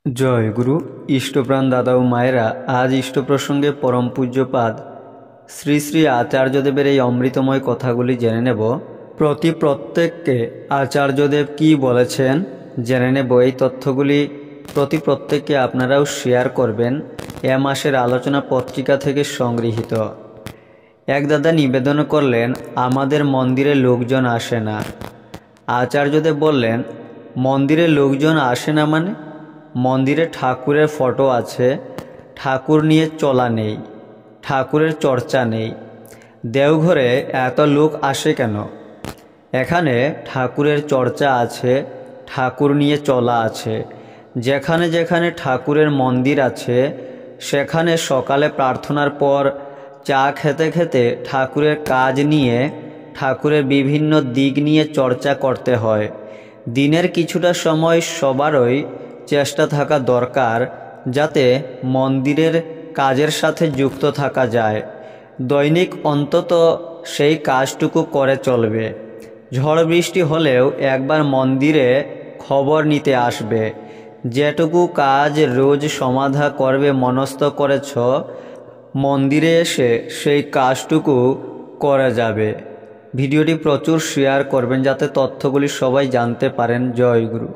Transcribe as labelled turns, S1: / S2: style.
S1: জয় গুরু। ইষ্টপ্রাণ দাদা ও মায়েরা, আজ ইষ্ট প্রসঙ্গে পরম পূজ্যপাদ শ্রী শ্রী আচার্যদেবের এই অমৃতময় কথাগুলি জেনে নেব। প্রত্যেককে আচার্যদেব কি বলেছেন জেনে নেব। এই তথ্যগুলি প্রত্যেককে আপনারাও শেয়ার করবেন। এ মাসের আলোচনা পত্রিকা থেকে সংগৃহীত। এক দাদা নিবেদন করলেন, আমাদের মন্দিরে লোকজন আসে না। আচার্যদেব বললেন, মন্দিরে লোকজন আসে না মানে? মন্দিরে ঠাকুরের ফটো আছে, ঠাকুর নিয়ে চলা নেই, ঠাকুরের চর্চা নেই। দেওঘরে এত লোক আসে কেন? এখানে ঠাকুরের চর্চা আছে, ঠাকুর নিয়ে চলা আছে। যেখানে যেখানে ঠাকুরের মন্দির আছে সেখানে সকালে প্রার্থনার পর চা খেতে খেতে ঠাকুরের কাজ নিয়ে, ঠাকুরের বিভিন্ন দিক নিয়ে চর্চা করতে হয়। দিনের কিছুটা সময় সবারই চেষ্টা থাকা দরকার যাতে মন্দিরের কাজের সাথে যুক্ত থাকা যায়। দৈনিক অন্তত সেই কাজটুকু করে চলবে। ঝড় বৃষ্টি হলেও একবার মন্দিরে খবর নিতে আসবে। যেটুকু কাজ রোজ সমাধা করবে মনস্থ করেছ, মন্দিরে এসে সেই কাজটুকু করে যাবে। ভিডিওটি প্রচুর শেয়ার করবেন যাতে তথ্যগুলি সবাই জানতে পারেন। জয় গুরু।